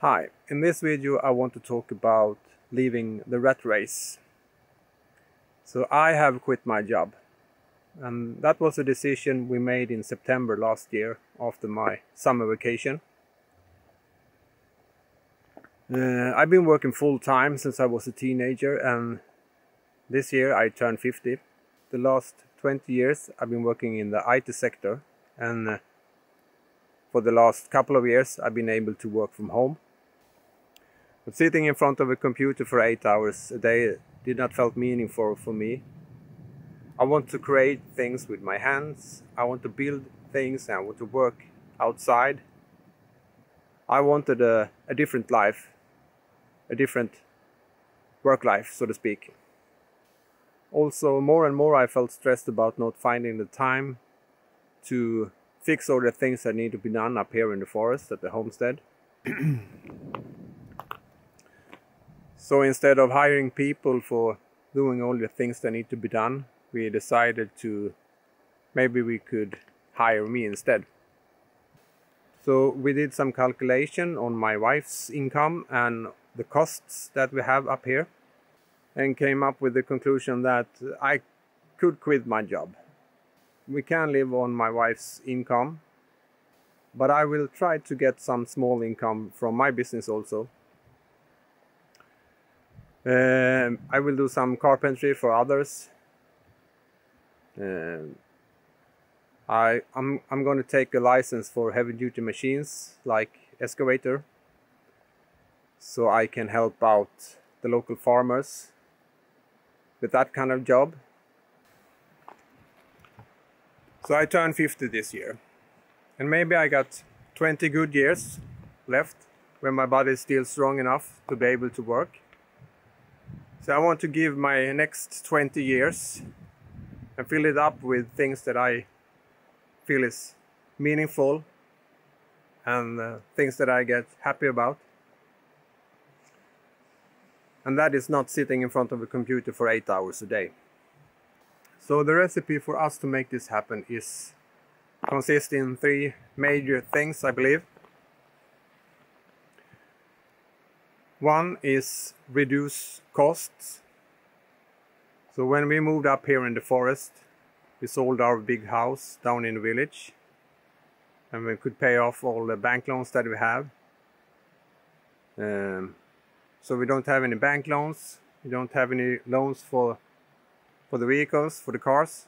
Hi, in this video I want to talk about leaving the rat race. So I have quit my job, and that was a decision we made in September last year after my summer vacation. I've been working full-time since I was a teenager, and this year I turned 50. The last 20 years I've been working in the IT sector, and for the last couple of years I've been able to work from home. But sitting in front of a computer for 8 hours a day did not feel meaningful for me. I want to create things with my hands, I want to build things, and I want to work outside. I wanted a different life, a different work life, so to speak. Also, more and more I felt stressed about not finding the time to fix all the things that need to be done up here in the forest at the homestead. So instead of hiring people for doing all the things that need to be done, we decided to maybe we could hire me instead. So we did some calculation on my wife's income and the costs that we have up here, and came up with the conclusion that I could quit my job. We can live on my wife's income, but I will try to get some small income from my business also. I will do some carpentry for others. I'm going to take a license for heavy duty machines like excavator, so I can help out the local farmers with that kind of job. So I turned 50 this year, and maybe I got 20 good years left when my body is still strong enough to be able to work. So I want to give my next 20 years and fill it up with things that I feel is meaningful and things that I get happy about. And that is not sitting in front of a computer for 8 hours a day. So the recipe for us to make this happen consists in 3 major things, I believe. One is reduce costs. So when we moved up here in the forest, we sold our big house down in the village, and we could pay off all the bank loans that we have. So we don't have any bank loans, we don't have any loans for the vehicles, for the cars.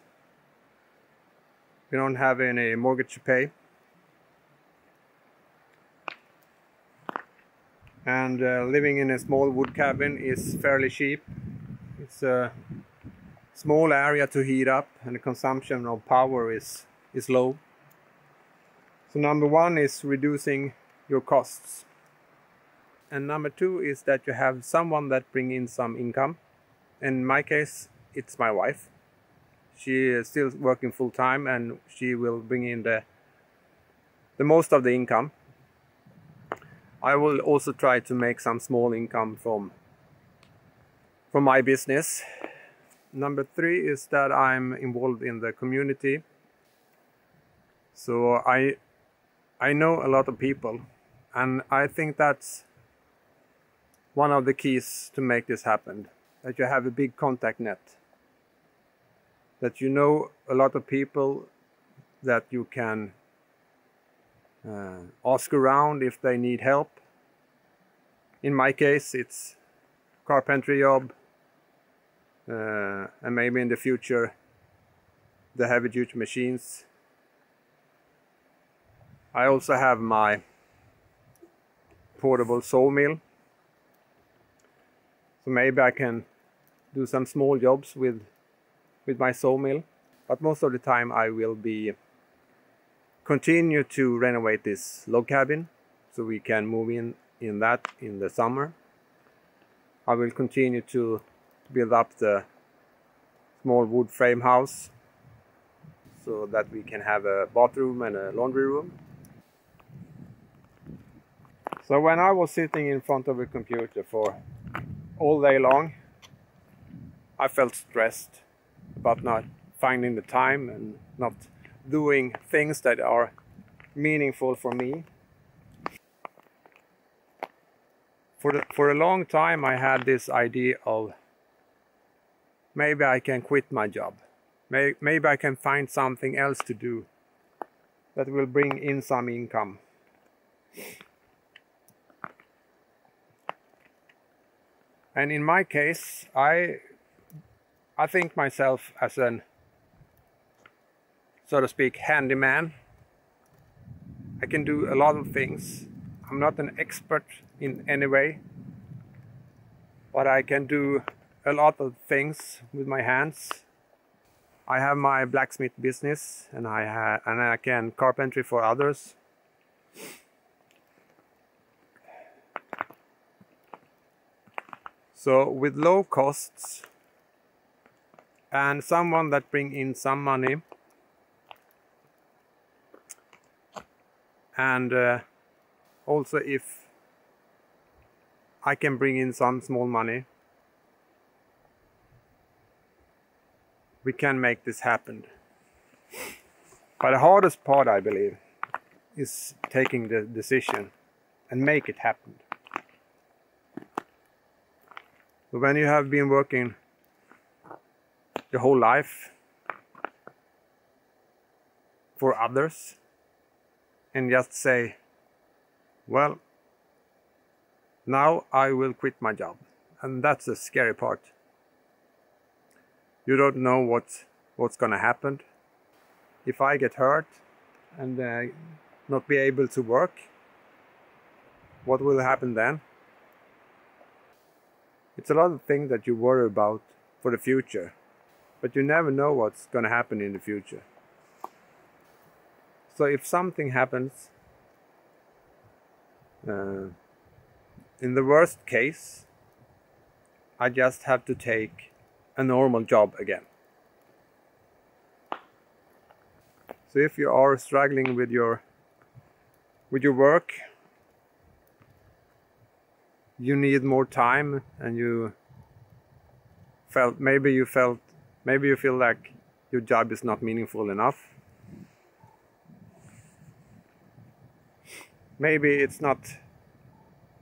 We don't have any mortgage to pay. And living in a small wood cabin is fairly cheap. It's a small area to heat up, and the consumption of power is low. So number 1 is reducing your costs. And number 2 is that you have someone that brings in some income. In my case, it's my wife. She is still working full time, and she will bring in the most of the income. I will also try to make some small income from my business. Number 3 is that I'm involved in the community. So I know a lot of people, and I think that's one of the keys to make this happen. That you have a big contact net. That you know a lot of people that you can ask around if they need help. In my case, it's carpentry job, and maybe in the future the heavy duty machines. I also have my portable sawmill, so maybe I can do some small jobs with my sawmill. But most of the time I will continue to renovate this log cabin, so we can move in that in the summer. I will continue to build up the small wood frame house, so that we can have a bathroom and a laundry room. So when I was sitting in front of a computer for all day long, I felt stressed about not finding the time and not doing things that are meaningful for me. For a long time I had this idea of maybe I can quit my job. Maybe I can find something else to do that will bring in some income. And in my case, I think myself as an, so to speak, handyman. I can do a lot of things. I'm not an expert in any way, but I can do a lot of things with my hands. I have my blacksmith business, and I can carpentry for others. So with low costs and someone that bring in some money, and also if I can bring in some small money, we can make this happen. But the hardest part, I believe, is taking the decision and make it happen. So when you have been working your whole life for others and just say, well, now I will quit my job. And that's the scary part. You don't know what's gonna happen. If I get hurt and not be able to work, what will happen then? It's a lot of things that you worry about for the future, but you never know what's gonna happen in the future. So if something happens, in the worst case, I just have to take a normal job again. So if you are struggling with your work, you need more time, and maybe you feel like your job is not meaningful enough. Maybe it's not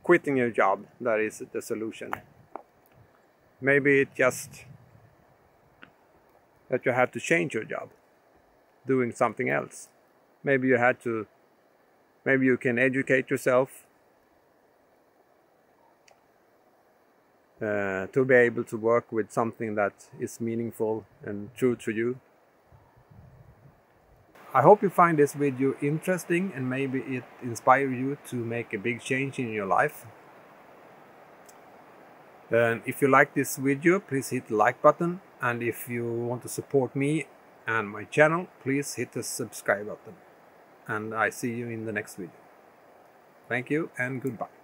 quitting your job that is the solution. Maybe it's just that you have to change your job, doing something else. Maybe you can educate yourself to be able to work with something that is meaningful and true to you. I hope you find this video interesting, and maybe it inspires you to make a big change in your life. And if you like this video, please hit the like button, and if you want to support me and my channel, please hit the subscribe button. And I see you in the next video. Thank you and goodbye.